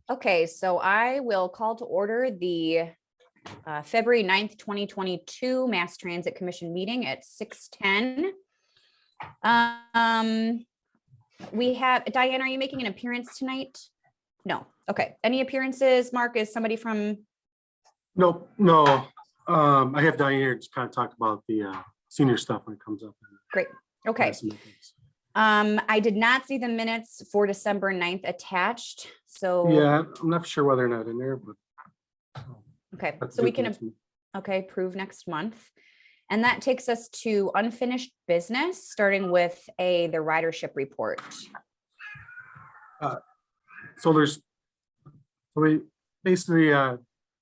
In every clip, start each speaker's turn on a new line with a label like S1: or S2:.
S1: Okay, so I will call to order the February 9th, 2022 Mass Transit Commission meeting at 6:10. We have, Diane, are you making an appearance tonight? No. Okay. Any appearances? Mark, is somebody from?
S2: Nope, no. I have Diane here to kind of talk about the senior stuff when it comes up.
S1: Great. Okay. I did not see the minutes for December 9th attached. So
S2: yeah, I'm not sure whether or not in there, but
S1: okay, so we can approve next month. And that takes us to unfinished business, starting with the ridership report.
S2: So we basically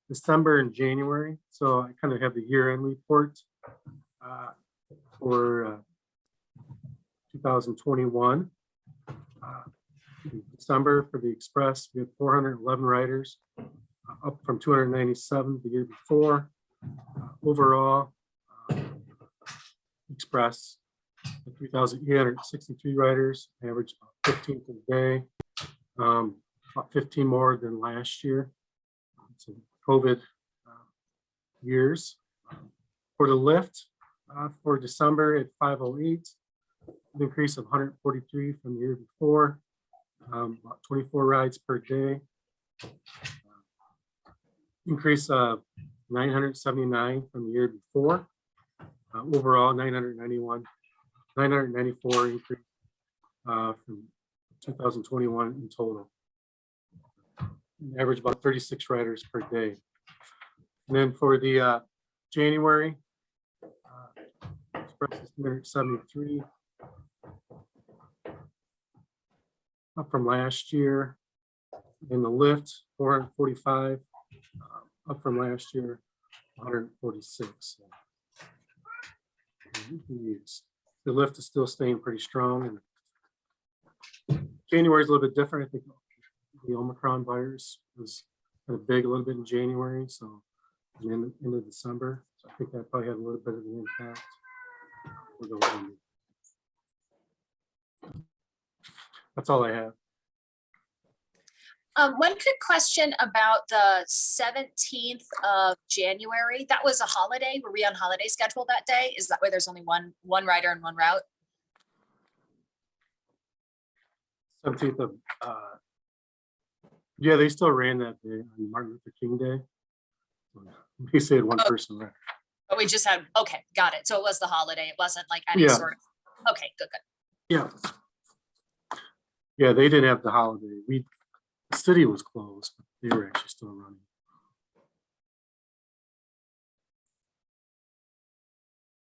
S2: December and January. So I kind of have the year-end report for 2021. December for the Express, we had 411 riders, up from 297 the year before. Overall, Express, 3,863 riders, average about 15 per day, about 15 more than last year. So COVID years. For the lift, for December at 508, an increase of 143 from the year before, about 24 rides per day. Increase of 979 from the year before. Overall 994 increase from 2021 in total. Average about 36 riders per day. And then for the January, Express is 373, up from last year. In the lift, 445, up from last year, 146. The lift is still staying pretty strong, and January is a little bit different. I think the Omicron virus was kind of big a little bit in January, so in the end of December. So I think that probably had a little bit of an impact. That's all I have.
S3: One quick question about the 17th of January. That was a holiday. Were we on holiday schedule that day? Is that where there's only one rider and one route?
S2: 17th of yeah, they still ran that day on Martin Luther King Day. They said one person ran.
S3: But we just had, okay, got it. So it was the holiday. It wasn't like any sort of, okay, good.
S2: Yeah. Yeah, they didn't have the holiday. The city was closed, but they were actually still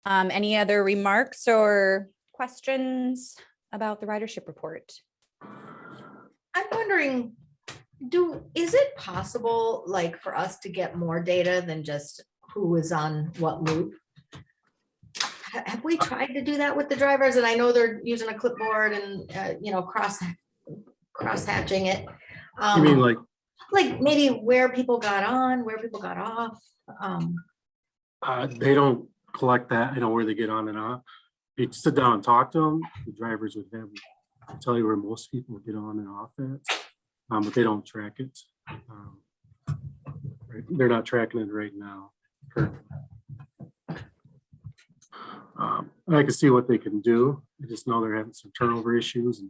S2: running.
S1: Any other remarks or questions about the ridership report?
S4: I'm wondering, is it possible, like, for us to get more data than just who is on what loop? Have we tried to do that with the drivers? And I know they're using a clipboard and cross hatching it.
S2: You mean like
S4: maybe where people got on, where people got off?
S2: they don't collect that. I know where they get on and off. You sit down and talk to them, the drivers would have tell you where most people get on and off at, but they don't track it. Right? They're not tracking it right now. I can see what they can do. I just know they're having some turnover issues,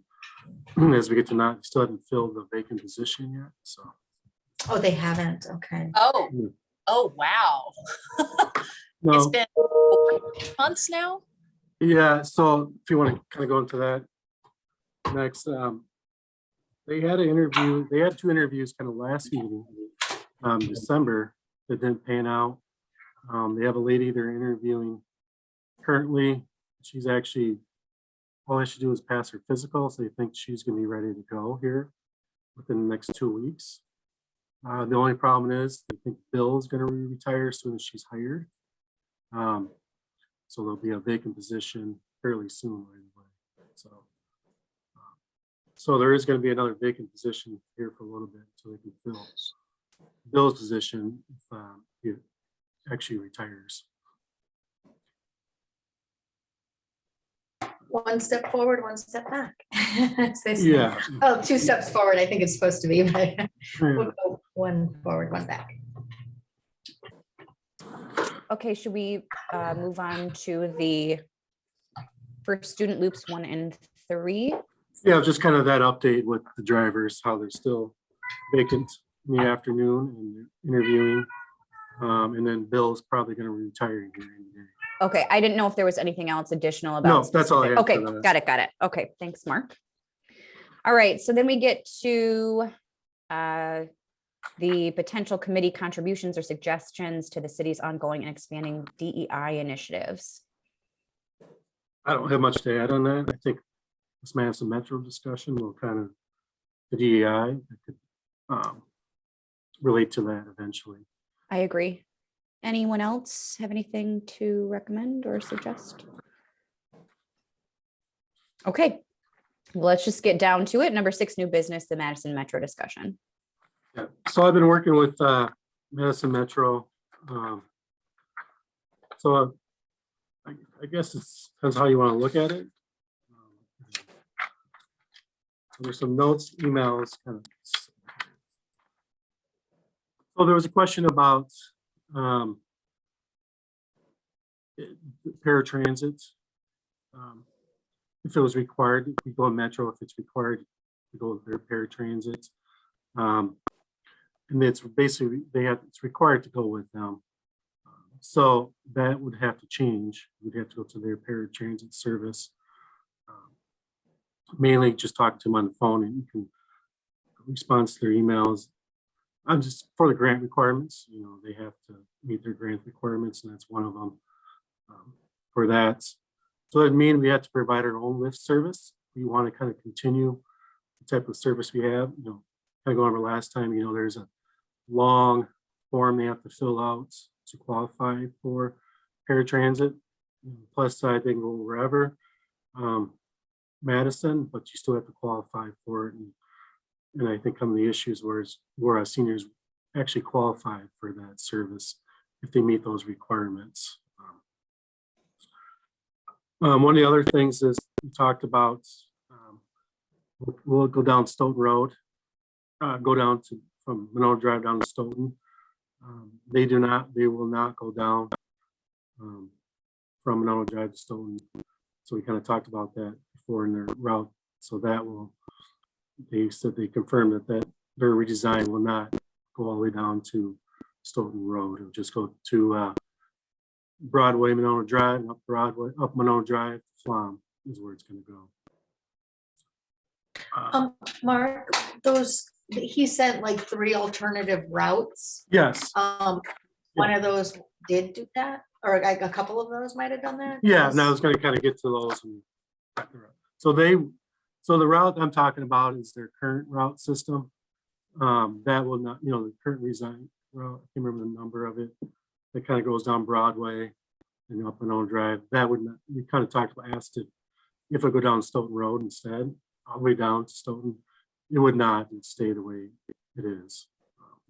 S2: and as we get to know, still haven't filled the vacant position yet. So.
S4: Oh, they haven't. Okay.
S3: Oh, wow.
S2: No.
S3: It's been 4 months now.
S2: Yeah. So if you want to kind of go into that next, they had an interview. They had 2 interviews kind of last meeting, December, that didn't pan out. They have a lady they're interviewing currently. She's actually, all they should do is pass her physical, so they think she's going to be ready to go here within the next 2 weeks. The only problem is they think Bill is going to retire as soon as she's hired. So there'll be a vacant position fairly soon right away. So there is going to be another vacant position here for a little bit until they can fill Bill's position if he actually retires.
S4: one step forward, one step back.
S2: Yeah.
S4: Oh, 2 steps forward, I think it's supposed to be, but
S2: Yeah.
S4: we'll go 1 forward, 1 back.
S1: Okay, should we move on to the first student loops 1 and 3?
S2: Yeah, just kind of that update with the drivers, how they're still vacant in the afternoon and interviewing. And then Bill's probably going to retire here any day.
S1: Okay, I didn't know if there was anything else additional about.
S2: No, that's all I
S1: specific-
S2: have
S1: Okay,
S2: for that.
S1: got it. Okay, thanks, Mark. All right, so then we get to the potential committee contributions or suggestions to the city's ongoing and expanding DEI initiatives.
S2: I don't have much to add on that. I think this Madison Metro discussion will kind of, the DEI could relate to that eventually.
S1: I agree. Anyone else have anything to recommend or suggest? Okay, well, let's just get down to it. Number 6, new business, the Madison Metro discussion.
S2: Yeah. So I've been working with Madison Metro. So I guess it depends how you want to look at it. There's some notes, emails. So there was a question about paratransit. If it was required, if we go on Metro, if it's required to go with their paratransit. And it's basically, it's required to go with them. So that would have to change. We'd have to go to their paratransit service. Mainly just talk to them on the phone and you can respond to their emails. I'm just for the grant requirements, they have to meet their grant requirements, and that's one of them for that. So that means we have to provide our own lift service. We want to kind of continue the type of service we have, kind of going over last time, there's a long form they have to fill out to qualify for paratransit. Plus side, they can go wherever, Madison, but you still have to qualify for it. And I think some of the issues where our seniors actually qualify for that service if they meet those requirements. One of the other things is we talked about, we'll go down Stoughton Road, go down from Monroe Drive down to Stoughton. They will not go down from Monroe Drive to Stoughton. So we kind of talked about that before in their route. So they said they confirmed that their redesign will not go all the way down to Stoughton Road. It'll just go to Broadway, Monroe Drive, and up Monroe Drive, Flom is where it's going to go.
S4: Mark, he sent like 3 alternative routes.
S2: Yes.
S4: One of those did do that, or like a couple of those might have done that.
S2: Yeah, and I was going to kind of get to those. So the route I'm talking about is their current route system. That will not, the current redesign route, I can't remember the number of it. That kind of goes down Broadway and up Monroe Drive. That would not, we kind of asked if I go down Stoughton Road instead, all the way down to Stoughton. It would not, it'd stay the way it is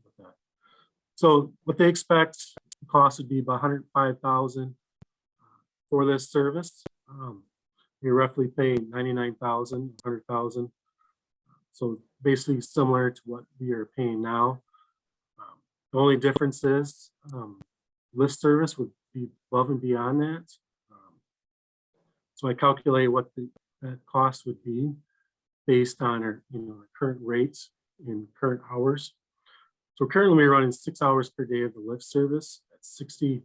S2: with that. So what they expect, the cost would be about $105,000 for this service. You're roughly paying $99,000, $100,000. So basically similar to what we are paying now. The only difference is lift service would be above and beyond that. So I calculate what that cost would be based on our current rates in current hours. So currently we're running 6 hours per day of the lift service at $60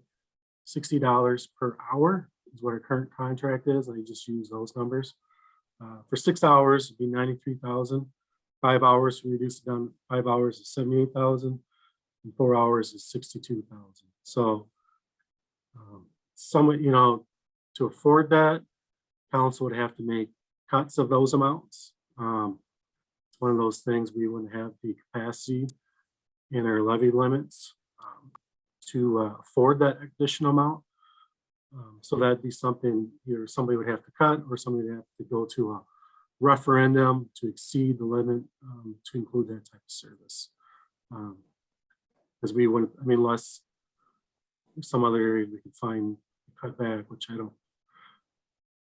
S2: per hour is what our current contract is. I just use those numbers. For 6 hours, it'd be $93,000. 5 hours, we reduce it down. 5 hours is $78,000, and 4 hours is $62,000. So, somewhat, to afford that, council would have to make cuts of those amounts. It's one of those things we wouldn't have the capacity in our levy limits to afford that additional amount. So that'd be something either somebody would have to cut or somebody would have to go to a referendum to exceed the limit to include that type of service. Because we wouldn't, unless some other area we could find cut back, which I don't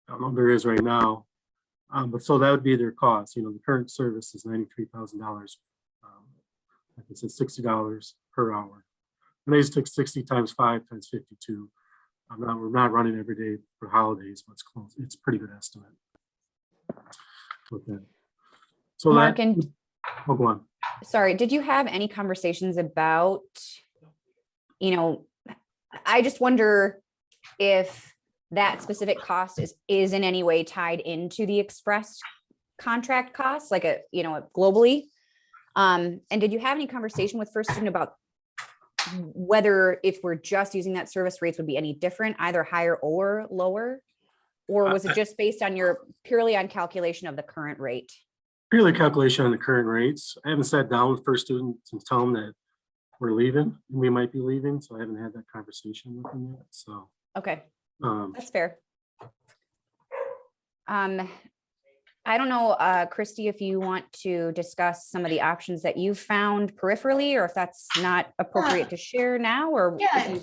S2: I don't know if there is right now. But so that would be their cost. You know, the current service is $93,000. Like I said, $60 per hour. And they just took 60 times 5 times 52. We're not running every day for holidays, but it's close. It's a pretty good estimate. Okay. So
S1: Mark,
S2: that,
S1: and
S2: oh, go on.
S1: sorry, did you have any conversations about, you know, I just wonder if that specific cost is in any way tied into the express contract costs, like globally. And did you have any conversation with First Student about whether if we're just using that service rates would be any different, either higher or lower? Or was it just based on purely on calculation of the current rate?
S2: Purely calculation on the current rates. I haven't sat down with First Student and tell them that we're leaving and we might be leaving. So I haven't had that conversation with them yet. So
S1: Okay, that's fair. I don't know, Christy, if you want to discuss some of the options that you've found peripherally, or if that's not appropriate to share now, or
S4: Yeah,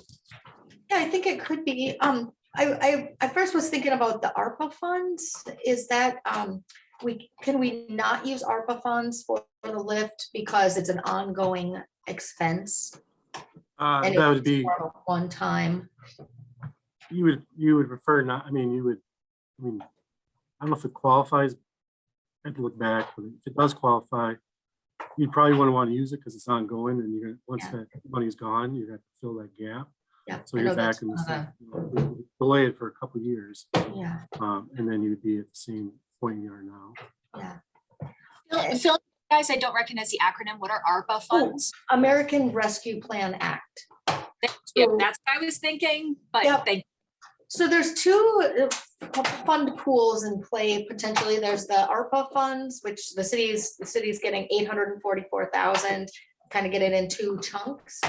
S4: I think it could be. I first was thinking about the ARPA funds. Is that can we not use ARPA funds for the lift because it's an ongoing expense? And
S2: that would be
S4: more of a one time.
S2: you would prefer not. I mean, I don't know if it qualifies. I have to look back, but if it does qualify, you probably wouldn't want to use it because it's ongoing, and you're once that money's gone, you have to fill that gap.
S4: Yeah.
S2: So you're back in the delay it for a couple of years.
S4: Yeah.
S2: And then you would be at the same point you are now.
S4: Yeah.
S3: Phil, guys, I don't recognize the acronym. What are ARPA funds?
S4: American Rescue Plan Act.
S3: Yeah, that's what I was thinking, but
S4: Yep.
S3: thank
S4: So there's two fund pools in play potentially. There's the ARPA funds, which the city's getting 844,000, kind of get it in two chunks.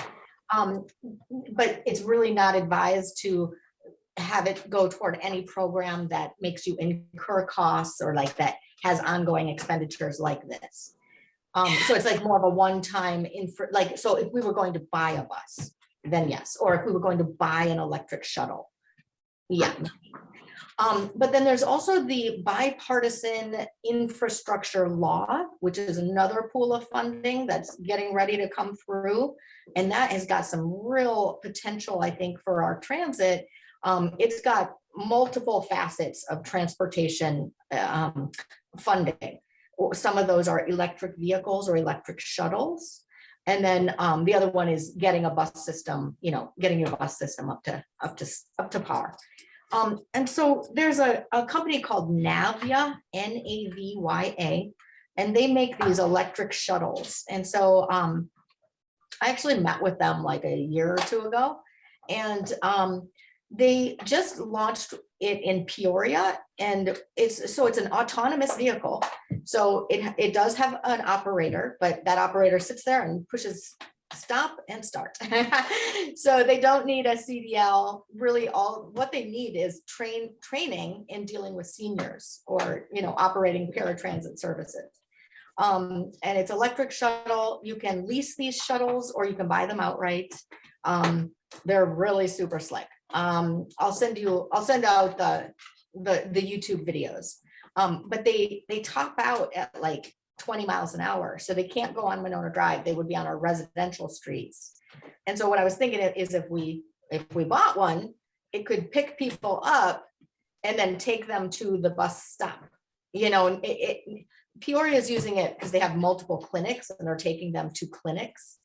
S4: But it's really not advised to have it go toward any program that makes you incur costs or like that has ongoing expenditures like this. So it's like more of a one-time so if we were going to buy a bus, then yes, or if we were going to buy an electric shuttle. Yeah. But then there's also the Bipartisan Infrastructure Law, which is another pool of funding that's getting ready to come through. And that has got some real potential, I think, for our transit. It's got multiple facets of transportation funding. Some of those are electric vehicles or electric shuttles. And then the other one is getting a bus system, getting your bus system up to par. And so there's a company called Navya, Navya, and they make these electric shuttles. And so I actually met with them like a year or two ago, and they just launched it in Peoria, and it's an autonomous vehicle. So it does have an operator, but that operator sits there and pushes stop and start. So they don't need a CDL. Really, all what they need is training in dealing with seniors or operating paratransit services. And it's electric shuttle. You can lease these shuttles or you can buy them outright. They're really super slick. I'll send out the YouTube videos. But they top out at like 20 miles an hour. So they can't go on Winona Drive. They would be on our residential streets. And so what I was thinking is if we bought one, it could pick people up and then take them to the bus stop. Peoria is using it because they have multiple clinics and they're taking them to clinics.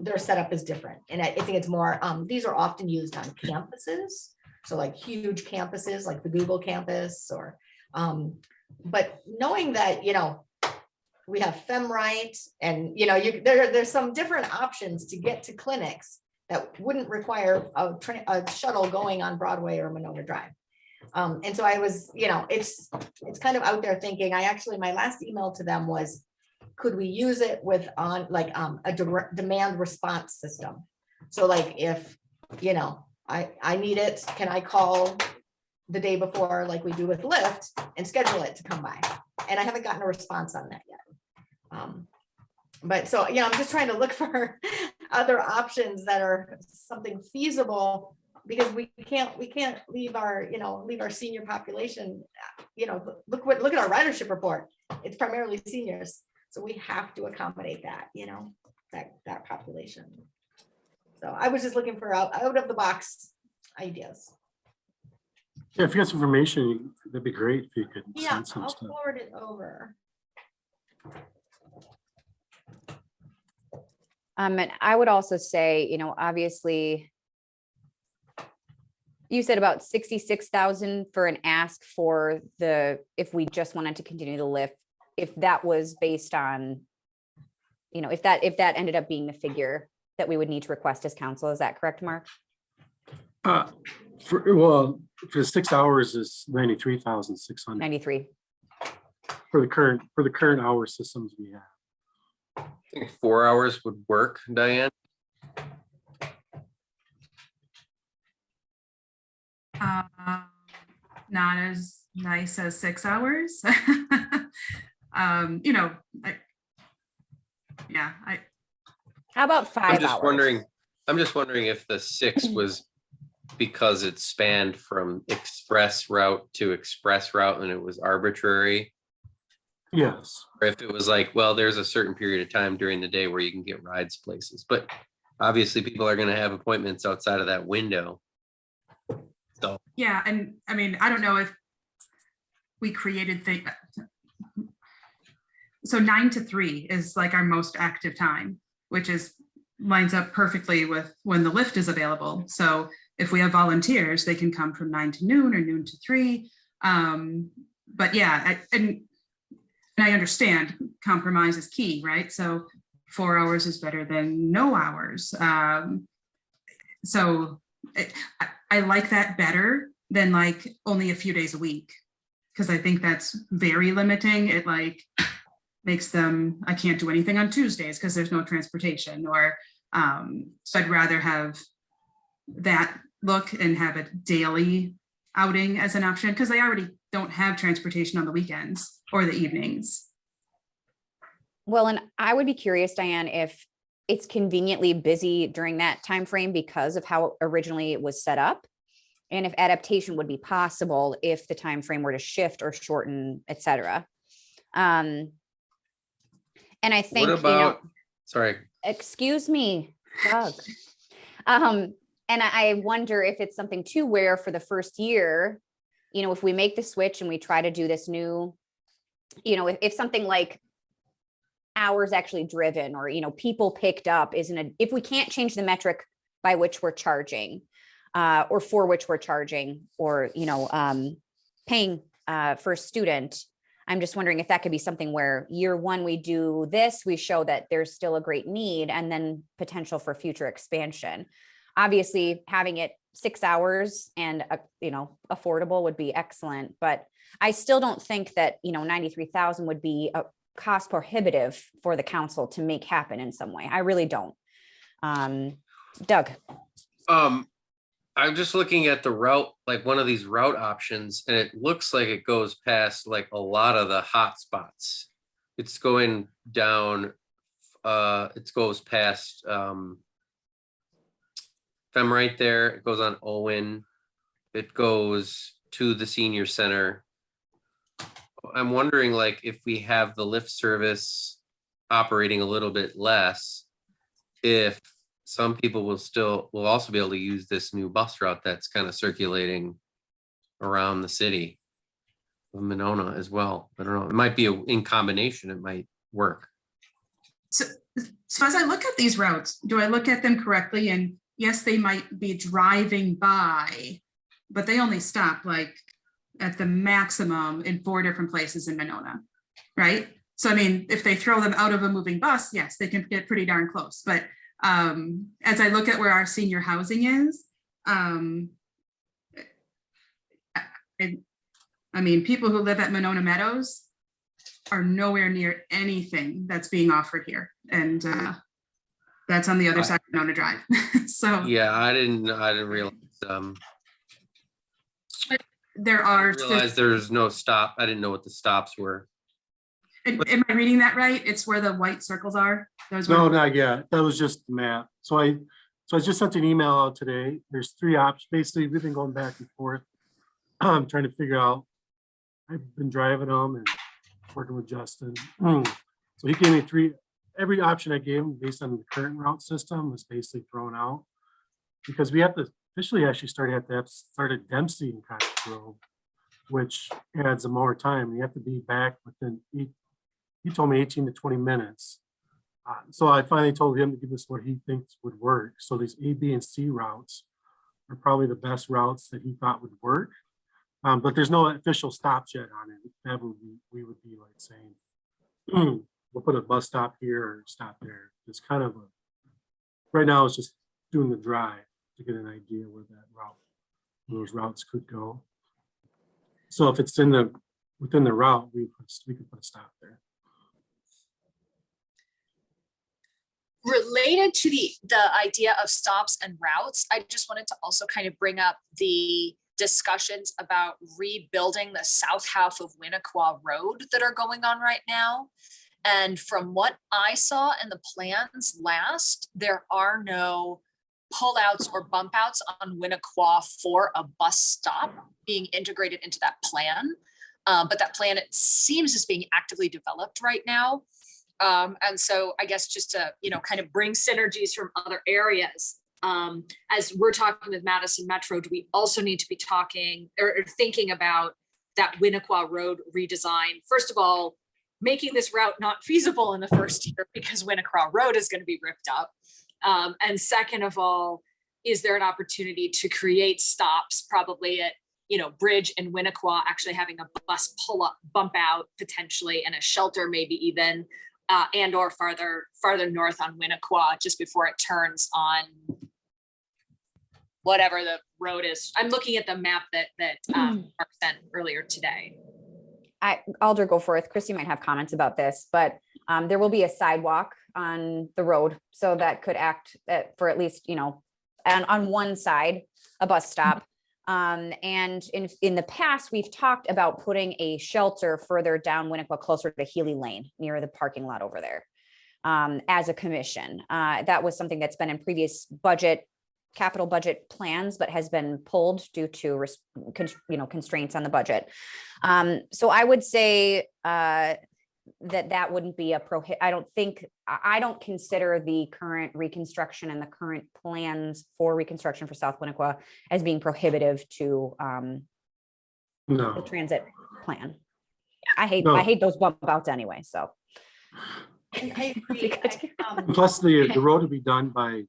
S4: Their setup is different. And I think it's more, these are often used on campuses. So like huge campuses like the Google campus or, but knowing that, we have FemRite and, there's some different options to get to clinics that wouldn't require a shuttle going on Broadway or Winona Drive. And so I was, it's kind of out there thinking, my last email to them was, could we use it with a direct demand response system? So like if, I need it, can I call the day before like we do with Lyft and schedule it to come by? And I haven't gotten a response on that yet. But so, I'm just trying to look for other options that are something feasible because we can't leave our, leave our senior population, look at our ridership report. It's primarily seniors. So we have to accommodate that, that population. So I was just looking for out of the box ideas.
S2: Yeah, if you got some information, that'd be great if you could
S4: Yeah,
S2: send some
S4: I'll
S2: stuff.
S4: forward it over.
S1: And I would also say, obviously, you said about 66,000 for an ask for if we just wanted to continue the lift, if that was based on, if that ended up being the figure that we would need to request as council, is that correct, Mark?
S2: For 6 hours is 93,600
S1: 93.
S2: for the current hour systems we have.
S5: I think 4 hours would work, Diane.
S6: Not as nice as 6 hours.
S1: How about 5
S5: I'm just
S1: hours?
S5: wondering if the 6 was because it spanned from express route to express route and it was arbitrary.
S2: Yes.
S5: Or if it was like, well, there's a certain period of time during the day where you can get rides places, but obviously people are going to have appointments outside of that window. So
S6: Yeah, and I mean, I don't know if we created things. So 9 to 3 is like our most active time, which lines up perfectly with when the lift is available. So if we have volunteers, they can come from 9 to noon or noon to 3. But yeah, and I understand compromise is key, right? So 4 hours is better than no hours. So I like that better than like only a few days a week, because I think that's very limiting. It like makes them, I can't do anything on Tuesdays because there's no transportation, or so I'd rather have that look and have a daily outing as an option, because they already don't have transportation on the weekends or the evenings.
S1: Well, and I would be curious, Diane, if it's conveniently busy during that time frame because of how originally it was set up, and if adaptation would be possible if the time frame were to shift or shorten, et cetera. And I think,
S5: what about, sorry.
S1: Excuse me, Doug. And I wonder if it's something too where for the first year, if we make the switch and we try to do this new, if something like hours actually driven or, people picked up if we can't change the metric by which we're charging or for which we're charging or, paying for a student, I'm just wondering if that could be something where year one, we do this, we show that there's still a great need and then potential for future expansion. Obviously, having it 6 hours and, affordable would be excellent, but I still don't think that, 93,000 would be a cost prohibitive for the council to make happen in some way. I really don't. Doug.
S5: I'm just looking at the route, like one of these route options, and it looks like it goes past like a lot of the hot spots. It's going down, it goes past, if I'm right there, it goes on Owen. It goes to the senior center. I'm wondering, like, if we have the lift service operating a little bit less, if some people will also be able to use this new bus route that's kind of circulating around the city of Monona as well. I don't know. It might be in combination. It might work.
S6: So as I look at these routes, do I look at them correctly? And yes, they might be driving by, but they only stop like at the maximum in 4 different places in Monona, right? So, I mean, if they throw them out of a moving bus, yes, they can get pretty darn close. But as I look at where our senior housing is, I mean, people who live at Monona Meadows are nowhere near anything that's being offered here. And that's on the other side of Monona Drive. So
S5: yeah, I didn't realize.
S6: There are.
S5: I realized there's no stop. I didn't know what the stops were.
S6: Am I reading that right? It's where the white circles are?
S2: No, not yet. That was just the map. So So I just sent an email out today. There's 3 options. Basically, we've been going back and forth. I'm trying to figure out, I've been driving them and working with Justin. So he gave me 3, every option I gave him based on the current route system was basically thrown out. Because we have to officially actually start at Dempsey in Cottage Grove, which adds more time. You have to be back within, he told me 18 to 20 minutes. So I finally told him to give us what he thinks would work. So these A, B, and C routes are probably the best routes that he thought would work. But there's no official stops yet on it. That would be, we would be like saying, we'll put a bus stop here or stop there. It's kind of right now it's just doing the drive to get an idea where those routes could go. So if it's within the route, we could put a stop there.
S3: Related to the idea of stops and routes, I just wanted to also kind of bring up the discussions about rebuilding the south half of Winoqua Road that are going on right now. And from what I saw in the plans last, there are no pullouts or bump outs on Winoqua for a bus stop being integrated into that plan. But that plan, it seems, is being actively developed right now. And so I guess just to, kind of bring synergies from other areas, as we're talking with Madison Metro, do we also need to be talking or thinking about that Winoqua Road redesign? First of all, making this route not feasible in the first year because Winoqua Road is going to be ripped up. And second of all, is there an opportunity to create stops probably at, Bridge and Winoqua, actually having a bus pull up, bump out potentially, and a shelter maybe even, and or farther north on Winoqua just before it turns on whatever the road is. I'm looking at the map that Mark sent earlier today.
S1: Alder, go forth. Christy might have comments about this, but there will be a sidewalk on the road, so that could act for at least, on one side, a bus stop. And in the past, we've talked about putting a shelter further down Winoqua, closer to Healy Lane, near the parking lot over there, as a commission. That was something that's been in previous capital budget plans, but has been pulled due to constraints on the budget. So I would say that wouldn't be a I don't consider the current reconstruction and the current plans for reconstruction for South Winoqua as being prohibitive to the transit plan. I hate those bump outs anyway, so.
S4: And I agree.
S2: Plus the road will be done by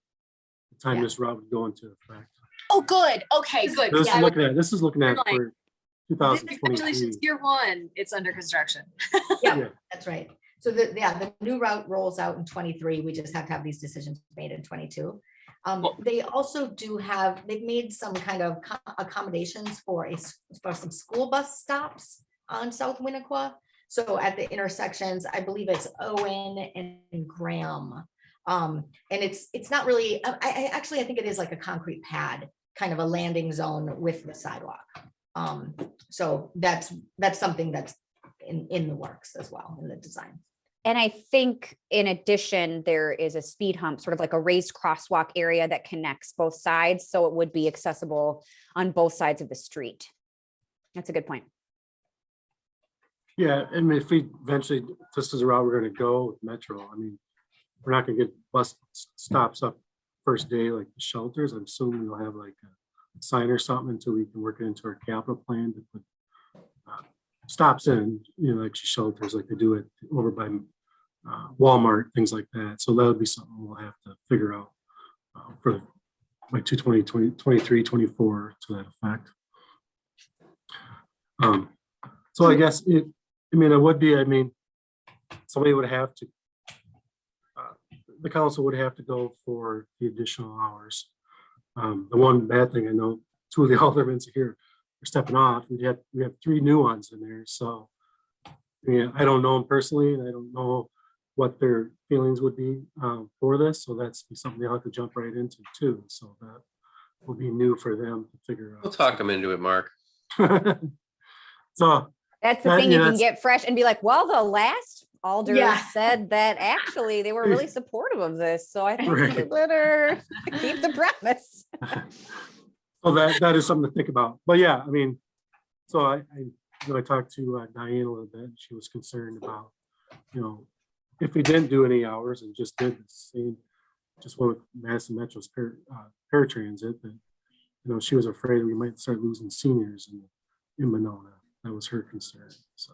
S2: the time this route would go into effect.
S3: Oh, good. Okay, good.
S2: This is looking at
S3: Like,
S2: for 2023.
S3: Congratulations, year 1, it's under construction.
S4: Yeah, that's right. So the new route rolls out in 23. We just have to have these decisions made in 22. They also they've made some kind of accommodations for some school bus stops on South Winoqua. So at the intersections, I believe it's Owen and Graham. And it's not really, I think it is like a concrete pad, kind of a landing zone with the sidewalk. So that's something that's in the works as well in the design.
S1: And I think in addition, there is a speed hump, sort of like a raised crosswalk area that connects both sides. So it would be accessible on both sides of the street. That's a good point.
S2: Yeah, I mean, if we eventually, this is the route we're going to go with Metro. I mean, we're not going to get bus stops up first day like the shelters. I'm assuming we'll have like a sign or something until we can work it into our capital plan to put stops in, like shelters like they do it over by Walmart, things like that. So that would be something we'll have to figure out for like 23, 24 to that effect. So I guess it would be, somebody would have to, the council would have to go for the additional hours. The one bad thing I know, 2 of the aldermen here are stepping off. We have 3 new ones in there. So I don't know them personally, and I don't know what their feelings would be for this. So that's something they'll have to jump right into too. So that will be new for them to figure out.
S5: We'll talk them into it, Mark.
S2: So
S1: that's the thing, you can get fresh and be like, well, the last Alder
S4: Yeah.
S1: said that actually they were really supportive of this. So I think we
S2: Right.
S1: better keep the promise.
S2: So that is something to think about. But yeah, I mean, so I talked to Diane a little bit, and she was concerned about, if we didn't do any hours and just did the same, just went with Madison Metro's paratransit, then, she was afraid we might start losing seniors in Monona. That was her concern, so.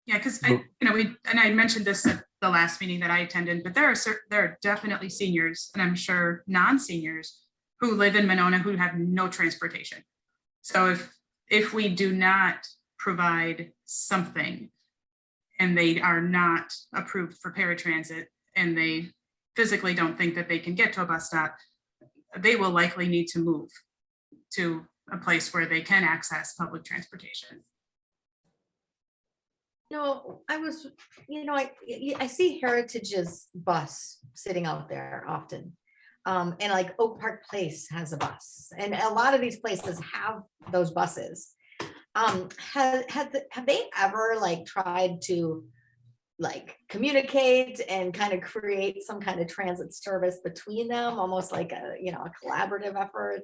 S6: Yeah, because I mentioned this at the last meeting that I attended, but there are definitely seniors, and I'm sure non-seniors who live in Monona who have no transportation. So if we do not provide something and they are not approved for paratransit and they physically don't think that they can get to a bus stop, they will likely need to move to a place where they can access public transportation.
S4: No, I see Heritage's bus sitting out there often. And like Oak Park Place has a bus, and a lot of these places have those buses. Have they ever like tried to like communicate and kind of create some kind of transit service between them, almost like a collaborative effort?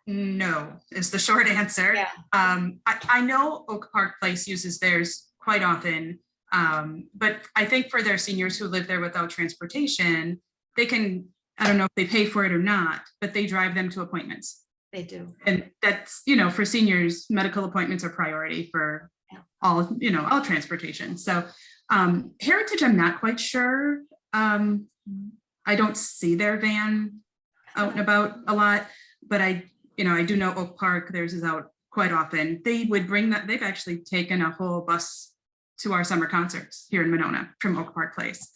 S6: No, is the short answer.
S4: Yeah.
S6: I know Oak Park Place uses theirs quite often, but I think for their seniors who live there without transportation, they can, I don't know if they pay for it or not, but they drive them to appointments.
S4: They do.
S6: And that's, for seniors, medical appointments are priority for all transportation. So Heritage, I'm not quite sure. I don't see their van out and about a lot, but I do know Oak Park, theirs is out quite often. They would bring that. They've actually taken a whole bus to our summer concerts here in Monona from Oak Park Place.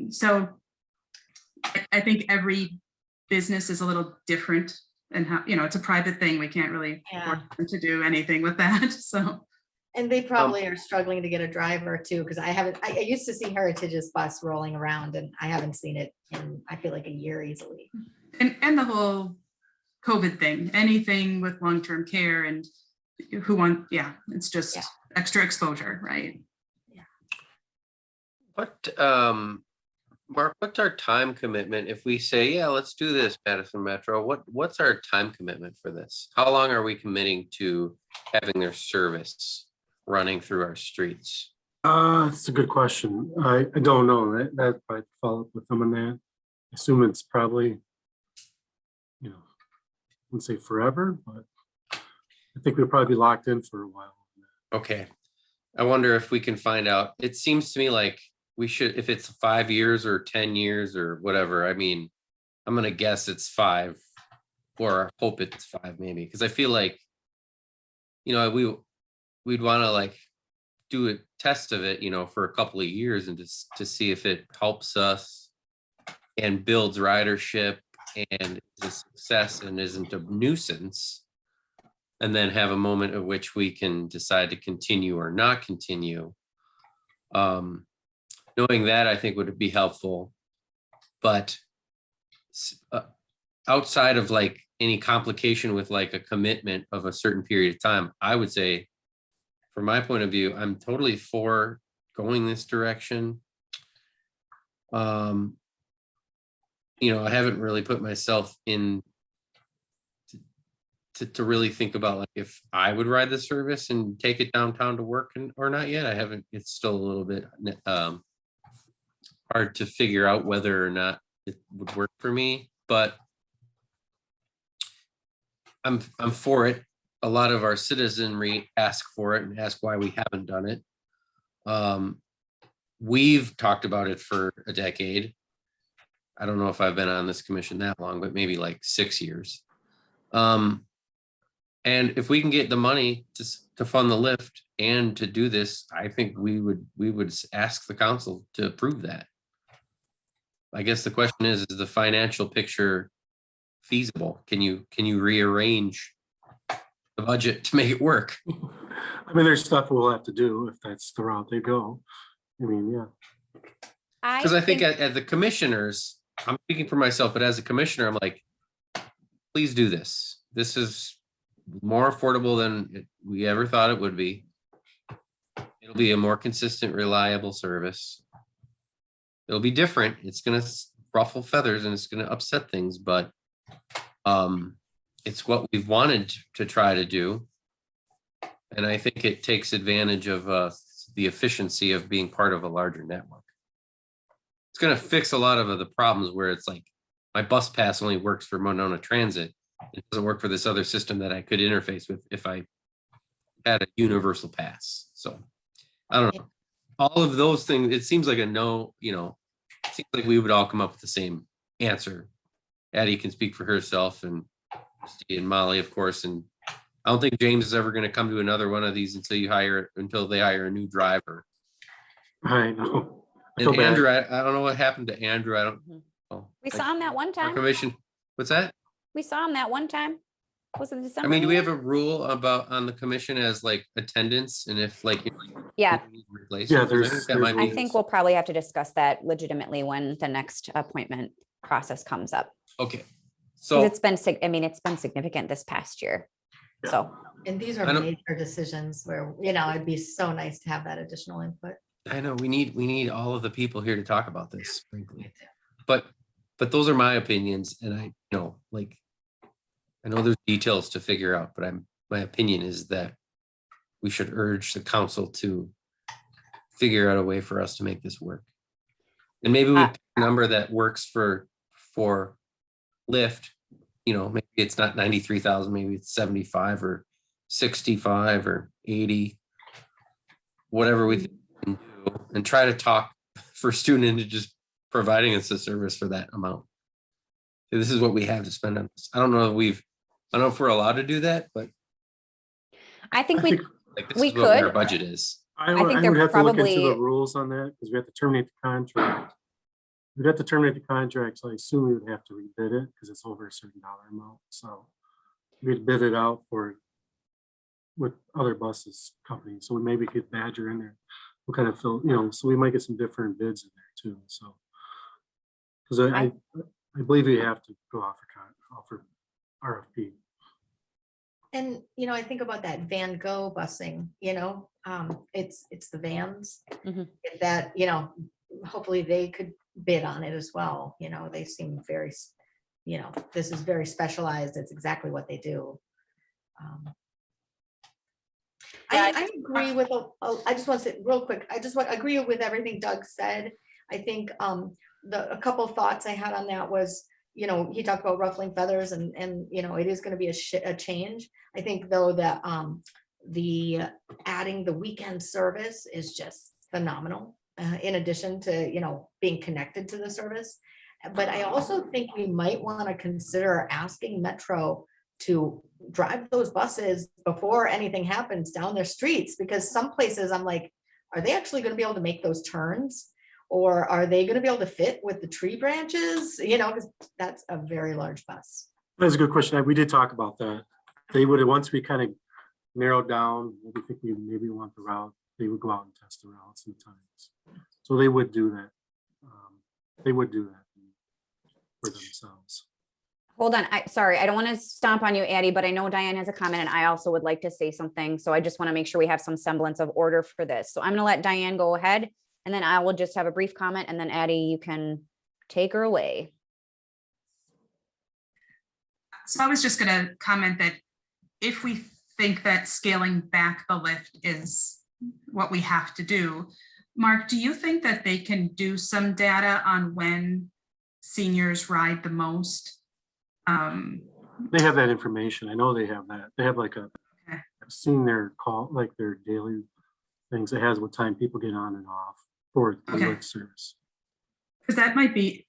S6: So I think every business is a little different, and how, it's a private thing. We can't really force them to do anything with that. So.
S4: And they probably are struggling to get a driver too, because I used to see Heritage's bus rolling around, and I haven't seen it in, I feel like, a year easily.
S6: And the whole COVID thing, anything with long-term care and it's just extra exposure, right?
S5: What, Mark, what's our time commitment? If we say, yeah, let's do this, Madison Metro, what's our time commitment for this? How long are we committing to having their service running through our streets?
S2: It's a good question. I don't know. That I'd follow up with them on that. I assume it's probably, I wouldn't say forever, but I think we'll probably be locked in for a while.
S5: Okay. I wonder if we can find out. It seems to me like we should, if it's 5 years or 10 years or whatever, I mean, I'm going to guess it's 5, or hope it's 5 maybe. Cause I feel like, we'd want to like do a test of it, for a couple of years and just to see if it helps us and builds ridership and is a success and isn't a nuisance. And then have a moment at which we can decide to continue or not continue. Knowing that, I think would be helpful, but outside of like any complication with like a commitment of a certain period of time, I would say, from my point of view, I'm totally for going this direction. I haven't really put myself in to really think about like if I would ride the service and take it downtown to work or not yet. I haven't. It's still a little bit hard to figure out whether or not it would work for me, but I'm for it. A lot of our citizenry ask for it and ask why we haven't done it. We've talked about it for a decade. I don't know if I've been on this commission that long, but maybe like 6 years. And if we can get the money to fund the lift and to do this, I think we would ask the council to approve that. I guess the question is the financial picture feasible? Can you rearrange the budget to make it work?
S2: I mean, there's stuff we'll have to do if that's the route they go. I mean, yeah.
S5: Because I think as the commissioners, I'm speaking for myself, but as a commissioner, I'm like, please do this. This is more affordable than we ever thought it would be. It'll be a more consistent, reliable service. It'll be different. It's gonna ruffle feathers and it's gonna upset things, but it's what we've wanted to try to do. And I think it takes advantage of the efficiency of being part of a larger network. It's gonna fix a lot of the problems where it's like, my bus pass only works for Monona Transit. It doesn't work for this other system that I could interface with if I had a universal pass. So I don't know. All of those things, it seems like a no, it seems like we would all come up with the same answer. Addie can speak for herself and Christy and Molly, of course. And I don't think James is ever going to come to another one of these until they hire a new driver.
S2: I know. I
S5: And
S2: feel bad.
S5: Andrew, I don't know what happened to Andrew. I don't know.
S1: We saw him that one
S5: Our
S1: time.
S5: commission, what's that?
S1: We saw him that one time. Was it
S5: I
S1: December?
S5: mean, do we have
S1: meeting?
S5: a rule about on the commission as like attendance and if like?
S1: Yeah,
S2: Yeah, there's
S5: might
S1: I
S5: be.
S1: think we'll probably have to discuss that legitimately when the next appointment process comes up.
S5: Okay,
S1: 'Cause
S5: so
S1: it's been, it's been significant this past year. So,
S4: And these
S5: I
S4: are
S5: don't-
S4: major decisions where, it'd be so nice to have that additional input.
S5: I know we need all of the people here to talk about this, frankly. But those are my opinions, and I know there's details to figure out, but my opinion is that we should urge the council to figure out a way for us to make this work. And maybe we pick a number that works for Lyft, maybe it's not 93,000, maybe it's 75 or 65 or 80, whatever we can do, and try to talk for a student into just providing us a service for that amount. So this is what we have to spend on this. I don't know if we're allowed to do that, but
S1: I think
S2: I
S1: we,
S2: think
S5: this
S1: We
S5: is what our
S1: could.
S5: budget is.
S2: I
S1: think
S2: would
S1: they're
S2: have to look into the
S1: probably-
S2: rules on that because we have to terminate the contract. We'd have to terminate the contract, so I assume we would have to rebid it because it's over a certain dollar amount. So we'd bid it out with other buses companies. So we maybe could badger in there. We'll kind of fill, so we might get some different bids in there too. So because I believe we have to go offer RFP.
S4: And, I think about that Van Gogh busing, it's the vans.
S1: Mhm.
S4: If that, hopefully they could bid on it as well. They seem very, this is very specialized. It's exactly what they do. I agree with, I just want to say real quick, agree with everything Doug said. I think a couple of thoughts I had on that was, he talked about ruffling feathers and it is going to be a change. I think though that the adding the weekend service is just phenomenal in addition to, being connected to the service. But I also think we might want to consider asking Metro to drive those buses before anything happens down their streets, because some places I'm like, are they actually going to be able to make those turns? Or are they going to be able to fit with the tree branches? Because that's a very large bus.
S2: That's a good question. We did talk about that. They would have, once we kind of narrowed down, we think we maybe want the route, they would go out and test the routes sometimes. So they would do that. They would do that for themselves.
S1: hold on. Sorry, I don't want to stomp on you, Addie, but I know Diane has a comment and I also would like to say something. So I just want to make sure we have some semblance of order for this. So I'm going to let Diane go ahead and then I will just have a brief comment and then Addie, you can take her away.
S6: So I was just gonna comment that if we think that scaling back the lift is what we have to do, Mark, do you think that they can do some data on when seniors ride the most?
S2: They have that information. I know they have that. They have like I've seen their call, like their daily things. It has what time people get on and off for the
S6: Okay.
S2: work service.
S6: Because that might be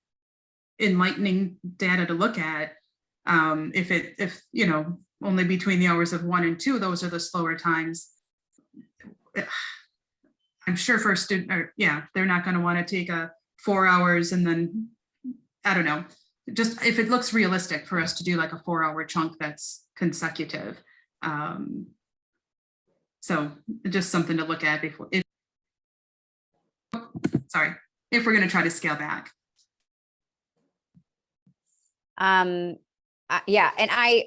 S6: enlightening data to look at. If only between the hours of 1 and 2, those are the slower times. I'm sure for a student, they're not going to want to take 4 hours and then, I don't know, just if it looks realistic for us to do like a 4-hour chunk that's consecutive. So just something to look at before, if we're going to try to scale back.
S1: Yeah, and I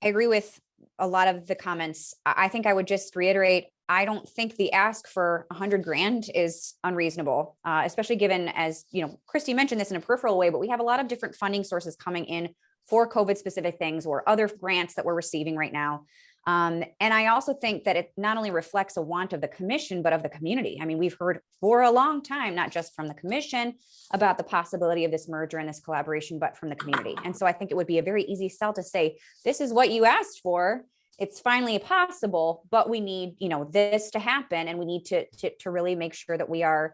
S1: agree with a lot of the comments. I think I would just reiterate I don't think the ask for 100 grand is unreasonable, especially given, as you know, Christy mentioned this in a peripheral way, but we have a lot of different funding sources coming in for COVID specific things or other grants that we're receiving right now. And I also think that it not only reflects a want of the commission, but of the community. I mean, we've heard for a long time, not just from the commission about the possibility of this merger and this collaboration, but from the community. And so I think it would be a very easy sell to say, this is what you asked for. It's finally possible, but we need, you know, this to happen. And we need to really make sure that we are,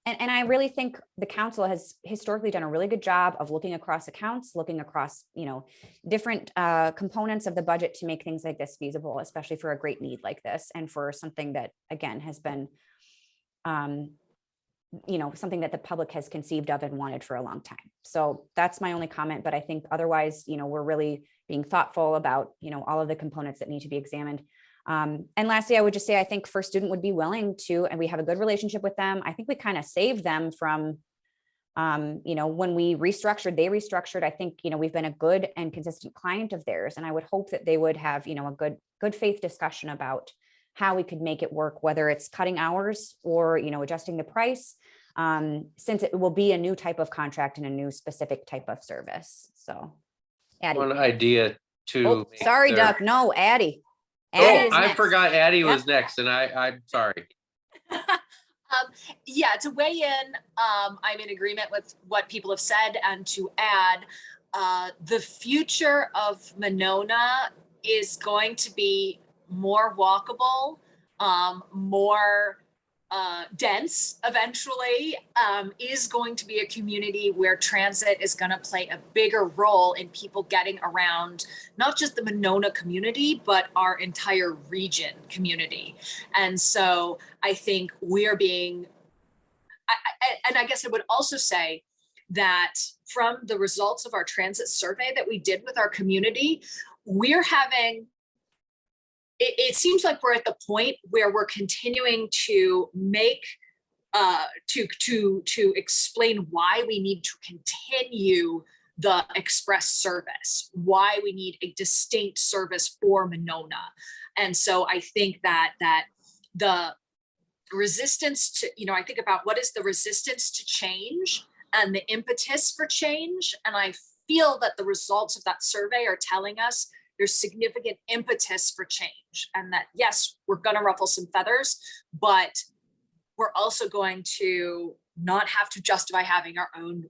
S1: and I really think the council has historically done a really good job of looking across accounts, looking across, you know, different components of the budget to make things like this feasible, especially for a great need like this. And for something that, again, has been, you know, something that the public has conceived of and wanted for a long time. So that's my only comment. But I think otherwise, you know, we're really being thoughtful about, you know, all of the components that need to be examined. And lastly, I would just say, I think First Student would be willing to, and we have a good relationship with them. I think we kind of saved them from, you know, when we restructured, they restructured. I think, you know, we've been a good and consistent client of theirs. And I would hope that they would have, you know, a good faith discussion about how we could make it work, whether it's cutting hours or, you know, adjusting the price, since it will be a new type of contract and a new specific type of service. So, Addie.
S5: One idea to.
S1: Oh,
S5: make
S1: sorry,
S5: their-
S1: Duck. No, Addie.
S5: Oh,
S1: Addie is
S5: I
S1: next.
S5: forgot Addie was next, and I'm sorry.
S3: Yeah, to weigh in, I'm in agreement with what people have said, and to add, the future of Monona is going to be more walkable, more dense eventually, is going to be a community where transit is going to play a bigger role in people getting around, not just the Monona community, but our entire region community. And so I think we're being, and I guess I would also say that from the results of our transit survey that we did with our community, we're having, it seems like we're at the point where we're continuing to make, to explain why we need to continue the express service, why we need a distinct service for Monona. And so I think that the resistance to, you know, I think about what is the resistance to change and the impetus for change. And I feel that the results of that survey are telling us there's significant impetus for change, and that, yes, we're going to ruffle some feathers, but we're also going to not have to justify having our own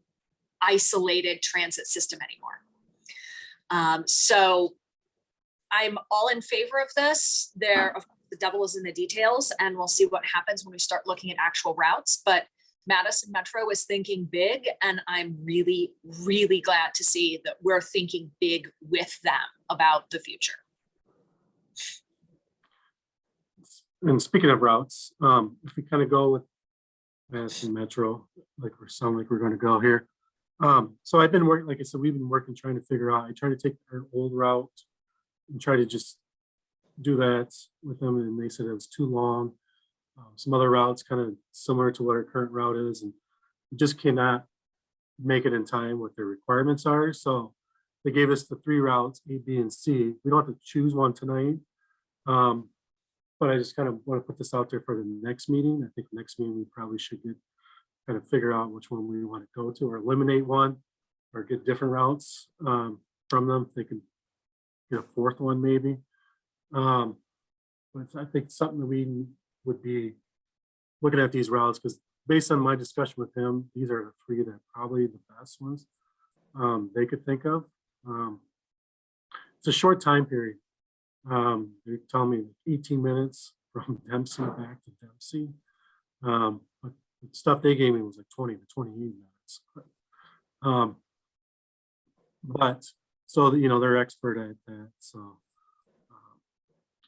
S3: isolated transit system anymore. So I'm all in favor of this. The devil is in the details, and we'll see what happens when we start looking at actual routes. But Madison Metro is thinking big, and I'm really, really glad to see that we're thinking big with them about the future.
S2: And speaking of routes, if we kind of go with Madison Metro, like we're sounding like we're going to go here. So I've been working, like I said, we've been working, trying to figure out, I try to take our old route and try to just do that with them. And they said it was too long. Some other routes kind of similar to what our current route is, and we just cannot make it in time what their requirements are. So they gave us the 3 routes, A, B, and C. We don't have to choose one tonight. But I just kind of want to put this out there for the next meeting. I think next meeting we probably should get kind of figure out which one we want to go to, or eliminate one, or get different routes from them. If they can get a 4th one maybe. But I think something that we would be looking at these routes, because based on my discussion with him, these are the 3 that are probably the best ones they could think of. It's a short time period. They tell me 18 minutes from Dempsey back to Dempsey. But the stuff they gave me was like 20 to 28 minutes. But so, you know, they're expert at that. So,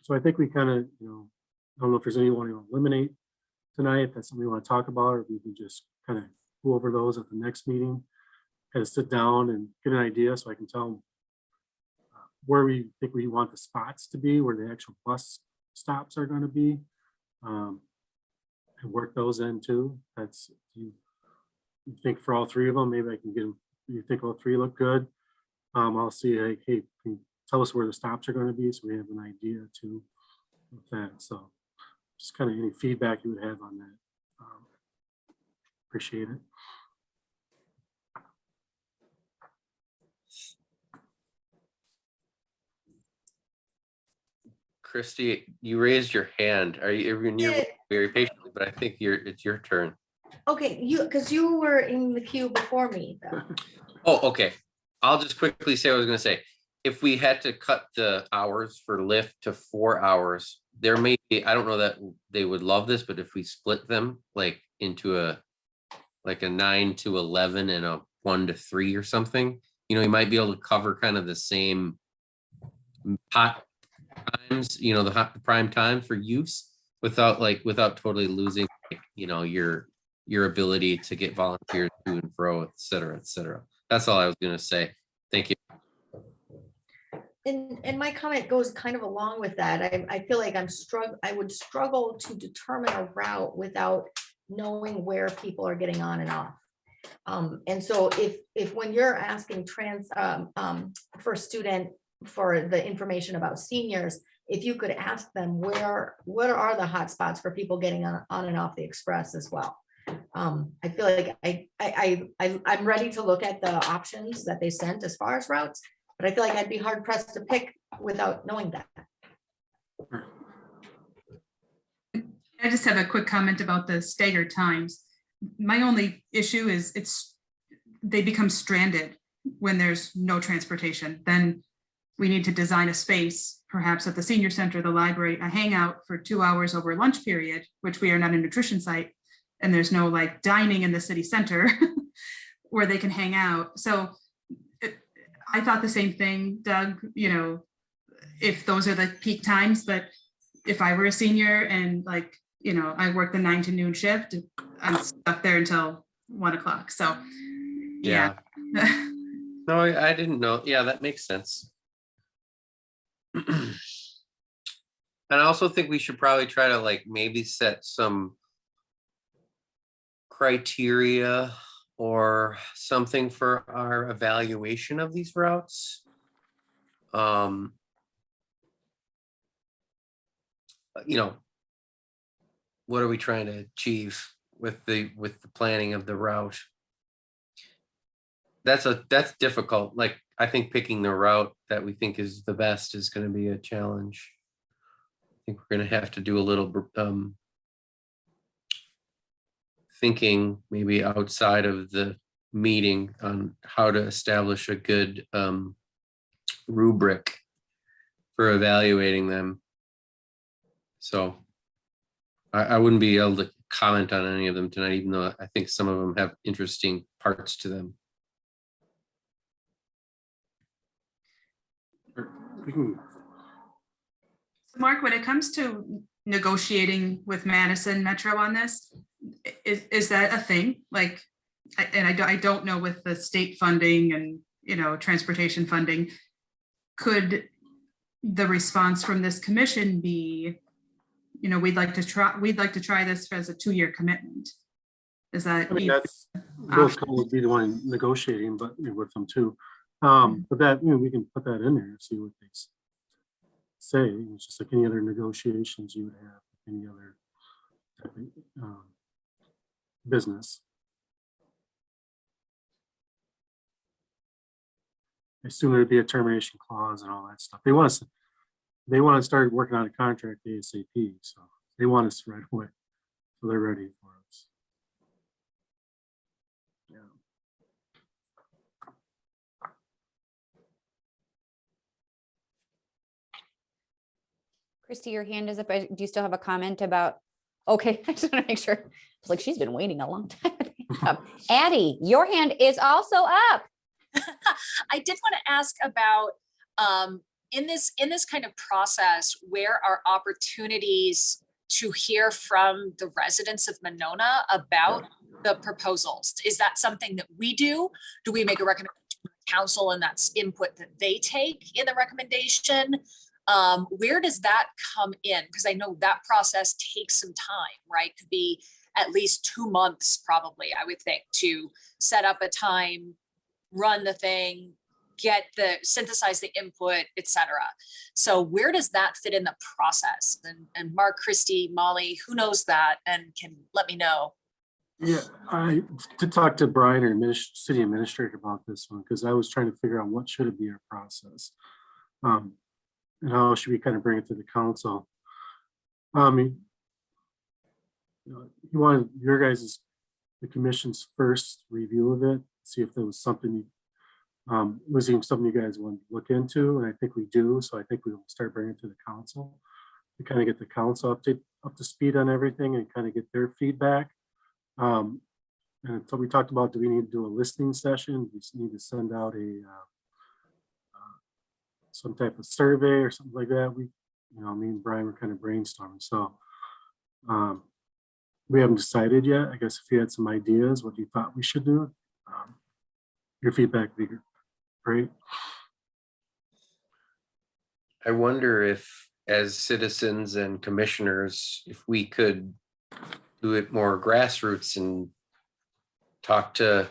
S2: so I think we kind of, you know, I don't know if there's anyone you want to eliminate tonight, if that's something we want to talk about, or if we can just kind of go over those at the next meeting, kind of sit down and get an idea so I can tell them where we think we want the spots to be, where the actual bus stops are going to be, and work those in too. That's, you think for all 3 of them, maybe I can get them, you think all 3 look good. I'll see, like, hey, can you tell us where the stops are going to be so we have an idea too of that. So just kind of any feedback you would have on that. Appreciate it.
S5: Christy, you raised your hand. Are you
S4: Yeah.
S5: very patiently, but I think it's your turn.
S4: Okay, because you were in the queue before me, though.
S5: Oh, okay. I'll just quickly say what I was gonna say. If we had to cut the hours for Lyft to 4 hours, there may be, I don't know that they would love this, but if we split them like into a 9 to 11 and a 1 to 3 or something, you might be able to cover kind of the same hot times, the prime time for use without totally losing, your ability to get volunteers to and fro, et cetera, et cetera. That's all I was gonna say. Thank you.
S4: And my comment goes kind of along with that. I feel like I would struggle to determine a route without knowing where people are getting on and off. And so if when you're asking for student for the information about seniors, if you could ask them what are the hot spots for people getting on and off the express as well. I feel like I'm ready to look at the options that they sent as far as routes, but I feel like I'd be hard pressed to pick without knowing that.
S6: I just have a quick comment about the staggered times. My only issue is they become stranded when there's no transportation. Then we need to design a space, perhaps at the senior center, the library, a hangout for 2 hours over lunch period, which we are not a nutrition site. And there's no like dining in the city center where they can hang out. So I thought the same thing, Doug, if those are the peak times, but if I were a senior and I work the 9 to noon shift, I'm stuck there until 1 o'clock. So yeah.
S5: No, I didn't know. Yeah, that makes sense. And I also think we should probably try to maybe set some criteria or something for our evaluation of these routes. What are we trying to achieve with the planning of the route? That's difficult. I think picking the route that we think is the best is going to be a challenge. I think we're going to have to do a little thinking maybe outside of the meeting on how to establish a good rubric for evaluating them. So I wouldn't be able to comment on any of them tonight, even though I think some of them have interesting parts to them.
S6: Mark, when it comes to negotiating with Madison Metro on this, is that a thing? I don't know with the state funding and transportation funding, could the response from this commission be, we'd like to try this as a 2-year commitment? Is that
S2: that's both would be the one negotiating, but with them too. But that we can put that in there and see what they say. It's just like any other negotiations you would have with any other type of, business. I assume there'd be a termination clause and all that stuff. They want to start working on a contract ASAP, so they want us right away, so they're ready for us. Yeah.
S1: Christy, your hand is up. Do you still have a comment about? Okay, I just want to make sure. It's like she's been waiting a long time. Addie, your hand is also up.
S3: I did want to ask about in this kind of process, where are opportunities to hear from the residents of Monona about the proposals? Is that something that we do? Do we make a recommendation to the council and that's input that they take in the recommendation? Where does that come in? Because I know that process takes some time, right? Could be at least 2 months, probably, I would think, to set up a time, run the thing, synthesize the input, et cetera. So where does that fit in the process? And Mark, Christy, Molly, who knows that and can let me know?
S2: Yeah, I did talk to Brian, our city administrator, about this one, because I was trying to figure out what should it be our process. And how should we kind of bring it to the council? You wanted your guys' the commission's first review of it, see if there was something, was even something you guys want to look into, and I think we do. So I think we will start bringing it to the council to kind of get the council up to speed on everything and kind of get their feedback. And so we talked about, do we need to do a listening session? We just need to send out a some type of survey or something like that. Me and Brian were kind of brainstorming. So we haven't decided yet. I guess if you had some ideas, what you thought we should do, your feedback would be great.
S5: I wonder if, as citizens and commissioners, if we could do it more grassroots and talk to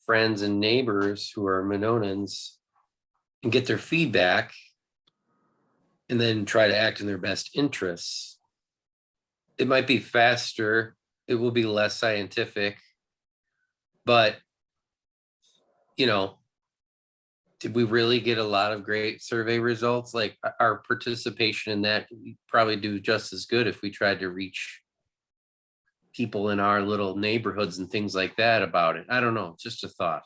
S5: friends and neighbors who are Mononans and get their feedback and then try to act in their best interests. It might be faster, it will be less scientific, but did we really get a lot of great survey results? Like, our participation in that, we probably do just as good if we tried to reach people in our little neighborhoods and things like that about it. I don't know, just a thought.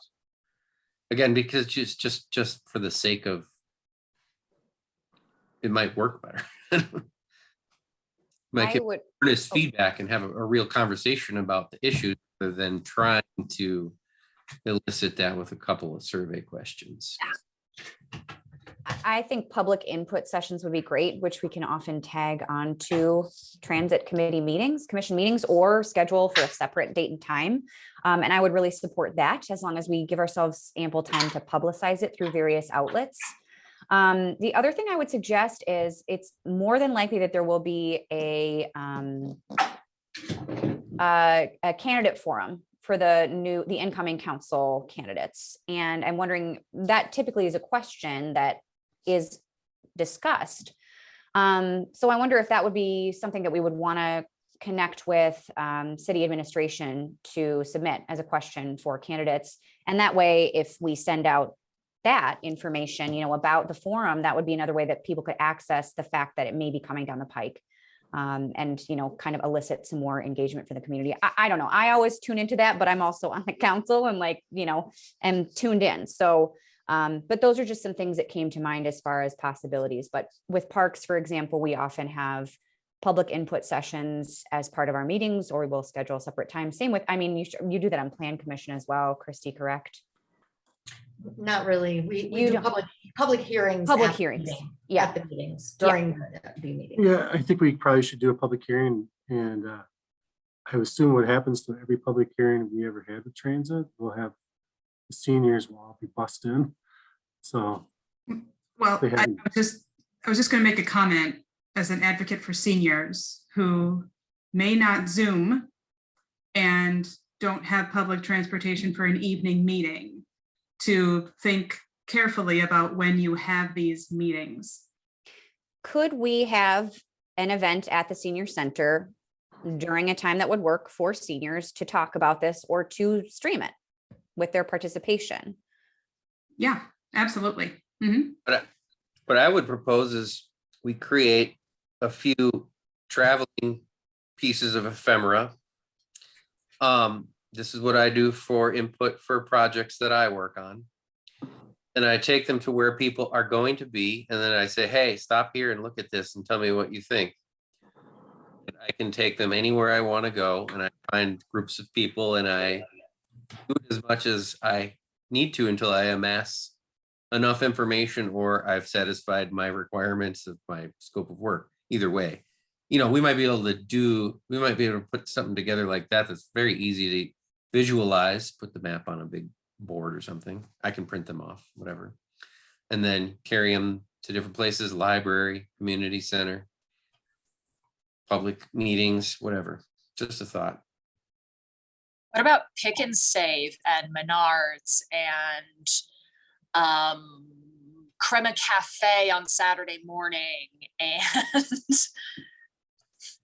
S5: Again, because just for the sake of, it might work better. Might
S1: I
S5: get
S1: would,
S5: earnest feedback and have a real conversation about the issue rather than trying to elicit that with a couple of survey questions.
S1: I think public input sessions would be great, which we can often tag onto transit committee meetings, commission meetings, or schedule for a separate date and time. And I would really support that, as long as we give ourselves ample time to publicize it through various outlets. The other thing I would suggest is, it's more than likely that there will be a candidate forum for the incoming council candidates. And I'm wondering, that typically is a question that is discussed. So I wonder if that would be something that we would want to connect with city administration to submit as a question for candidates. And that way, if we send out that information, about the forum, that would be another way that people could access the fact that it may be coming down the pike. And, kind of elicit some more engagement for the community. I don't know. I always tune into that, but I'm also on the council and am tuned in. So, but those are just some things that came to mind as far as possibilities. But with parks, for example, we often have public input sessions as part of our meetings, or we will schedule a separate time. Same with, you do that on Plan Commission as well, Christy, correct?
S4: Not really. We
S1: You
S4: do
S1: don't-
S4: public hearings.
S1: Public
S4: at the
S1: hearings.
S4: meeting,
S1: Yeah.
S4: At the meetings, during the meeting.
S2: Yeah, I think we probably should do a public hearing, and I assume what happens to every public hearing we ever had with transit, we'll have the seniors will all be bussed in. So
S6: Well,
S2: They
S6: I
S2: haven't-
S6: was just going to make a comment as an advocate for seniors who may not Zoom and don't have public transportation for an evening meeting, to think carefully about when you have these meetings.
S1: Could we have an event at the senior center during a time that would work for seniors to talk about this, or to stream it with their participation?
S6: Yeah, absolutely. Mhm.
S5: What I would propose is we create a few traveling pieces of ephemera. This is what I do for input for projects that I work on. And I take them to where people are going to be. And then I say, hey, stop here and look at this and tell me what you think. And I can take them anywhere I want to go, and I find groups of people, and I do as much as I need to until I amass enough information, or I've satisfied my requirements of my scope of work. Either way, we might be able to put something together like that that's very easy to visualize, put the map on a big board or something. I can print them off, whatever, and then carry them to different places: library, community center, public meetings, whatever. Just a thought.
S3: What about Pick and Save and Menards and Crema Cafe on Saturday morning, and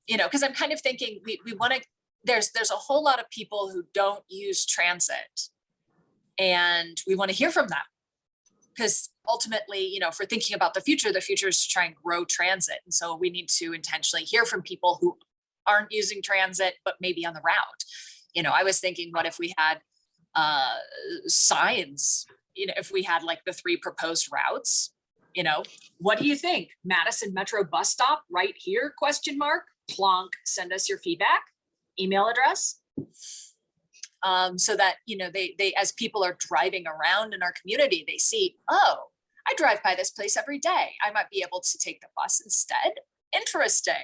S3: because I'm kind of thinking we want to, there's a whole lot of people who don't use transit, and we want to hear from them, because ultimately, if we're thinking about the future is to try and grow transit, and so we need to intentionally hear from people who aren't using transit but maybe on the route. I was thinking, what if we had signs, if we had like the 3 proposed routes, what do you think? Madison Metro bus stop right here, ? Plonk, send us your feedback, email address. So that, they, as people are driving around in our community, they see, oh, I drive by this place every day. I might be able to take the bus instead. Interesting.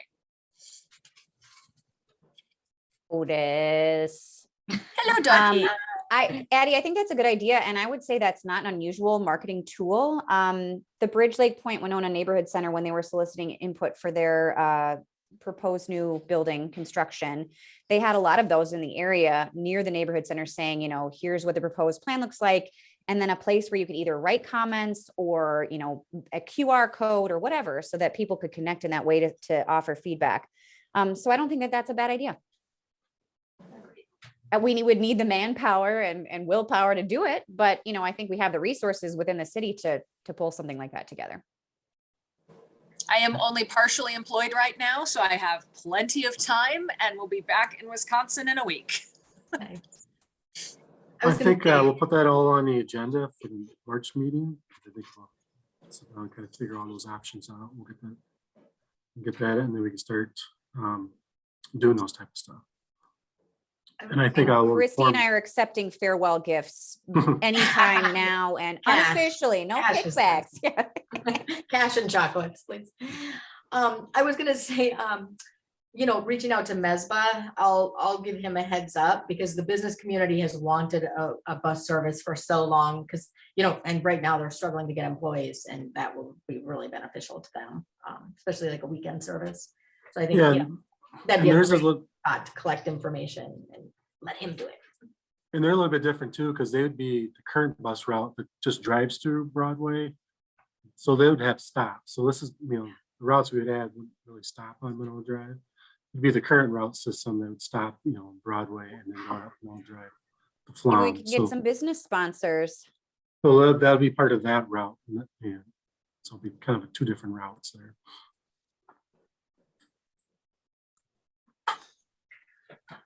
S1: Otis.
S3: Hello, Ducky.
S1: Addie, I think that's a good idea. And I would say that's not an unusual marketing tool. The Bridge Lake Point Winona Neighborhood Center, when they were soliciting input for their proposed new building construction, they had a lot of those in the area near the neighborhood center saying, here's what the proposed plan looks like. And then a place where you could either write comments or, a QR code or whatever, so that people could connect in that way to offer feedback. So I don't think that that's a bad idea. We would need the manpower and willpower to do it. But, I think we have the resources within the city to pull something like that together.
S3: I am only partially employed right now, so I have plenty of time, and we'll be back in Wisconsin in a week.
S4: Nice.
S2: I think we'll put that all on the agenda for the March meeting. I think we'll sit down and kind of figure all those options out. We'll get that, and then we can start doing those type of stuff. And I think
S1: Christy and I are accepting farewell gifts anytime now, and
S4: Cash.
S1: Unofficially, no
S4: Cash is
S1: kickbacks.
S4: Cash and chocolates, please. I was gonna say, reaching out to Mesbah, I'll give him a heads up, because the business community has wanted a bus service for so long, because, and right now they're struggling to get employees, and that will be really beneficial to them, especially like a weekend service. So I think that'd be a great spot to collect information and let him do it.
S2: And they're a little bit different too, because they would be the current bus route that just drives through Broadway. So they would have stops. So this is, the routes we would add wouldn't really stop on Winona Drive. It'd be the current route system that would stop, Broadway and then go up Winona Drive to
S1: Maybe we
S2: Flom.
S1: can get some business sponsors.
S2: So that'll be part of that route. Yeah. So it'll be kind of 2 different routes there.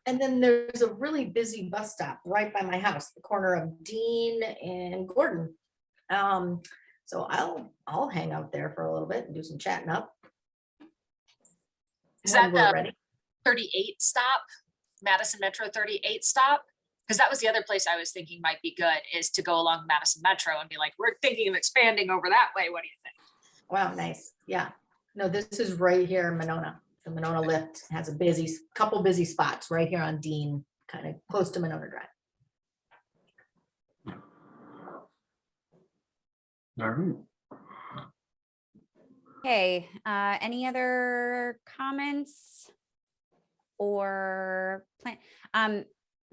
S4: And then there's a really busy bus stop right by my house, the corner of Dean and Gordon. So I'll hang out there for a little bit and do some chatting up.
S3: Is
S4: When
S3: that
S4: we're
S3: the
S4: ready.
S3: 38 stop, Madison Metro 38 stop? Because that was the other place I was thinking might be good, is to go along Madison Metro and be like, we're thinking of expanding over that way. What do you think?
S4: Wow, nice. Yeah. No, this is right here in Monona. The Monona Lift has a couple busy spots right here on Dean, kind of close to Monona Drive.
S2: All right.
S1: Okay, any other comments or plan?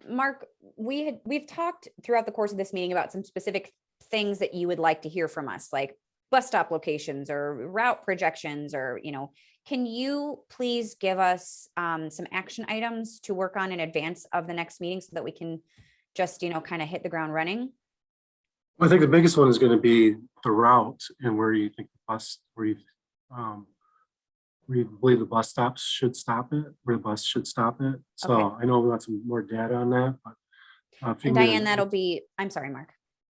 S1: Mark, we've talked throughout the course of this meeting about some specific things that you would like to hear from us, like bus stop locations or route projections, or, can you please give us some action items to work on in advance of the next meeting so that we can just, kind of hit the ground running?
S2: I think the biggest one is going to be the route and where you think the bus, where you believe the bus stops should stop it, where the bus should stop it. So
S1: Okay.
S2: I know we want some more data on that, but.
S1: And Diane, I'm sorry, Mark.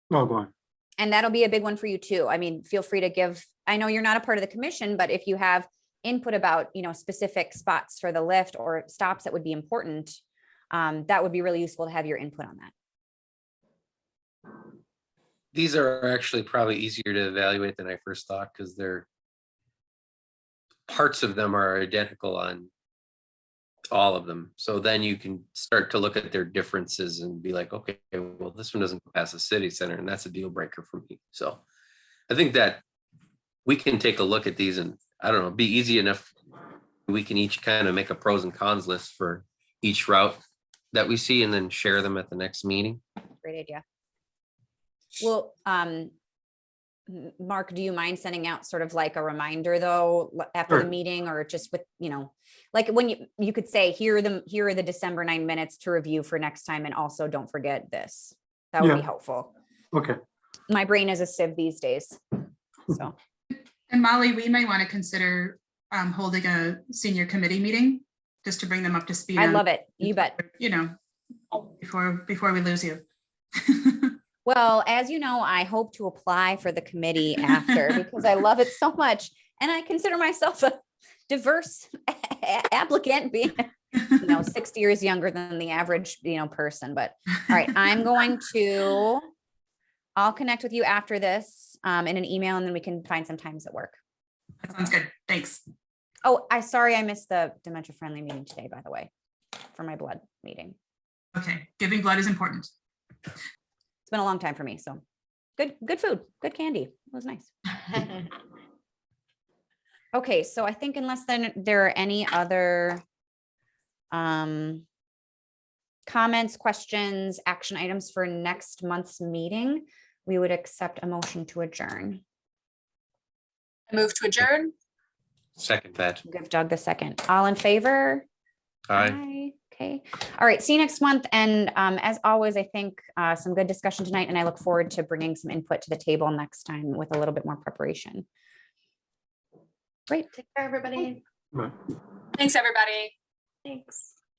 S2: No, go on.
S1: And that'll be a big one for you too. I mean, feel free to give, I know you're not a part of the commission, but if you have input about, specific spots for the lift or stops that would be important, that would be really useful to have your input on that.
S5: These are actually probably easier to evaluate than I first thought, because parts of them are identical on all of them. So then you can start to look at their differences and be like, okay, well, this one doesn't go past the city center, and that's a deal breaker for me. So I think that we can take a look at these and, I don't know, be easy enough. We can each kind of make a pros and cons list for each route that we see and then share them at the next meeting.
S1: Great idea. Well, Mark, do you mind sending out sort of like a reminder though, after the
S2: Sure.
S1: meeting, or just with, like when you could say, here are the December 9 minutes to review for next time. And also don't forget this. That would be
S2: Yeah.
S1: helpful.
S2: Okay,
S1: My brain is a sieve these days. So,
S6: And Molly, we may want to consider holding a senior committee meeting, just to bring them up to speed.
S1: I
S6: on,
S1: love it. You bet.
S6: Before we lose you.
S1: Well, as you know, I hope to apply for the committee after because I love it so much. And I consider myself a diverse applicant, being, 60 years younger than the average, person. But all right, I'll connect with you after this in an email, and then we can find some times at work.
S6: That sounds good. Thanks.
S1: Oh, sorry, I missed the dementia friendly meeting today, by the way, for my blood meeting.
S6: Okay, giving blood is important.
S1: It's been a long time for me. So good food, good candy. It was nice. Okay, so I think unless then there are any other comments, questions, action items for next month's meeting, we would accept a motion to adjourn.
S3: I move to adjourn.
S5: Second that.
S1: Give Doug the second. All in favor?
S5: Aye.
S1: Okay. All right. See you next month. And as always, I think some good discussion tonight, and I look forward to bringing some input to the table next time with a little bit more preparation. Great.
S4: Take care, everybody.
S2: right.
S3: Thanks, everybody.
S4: Thanks.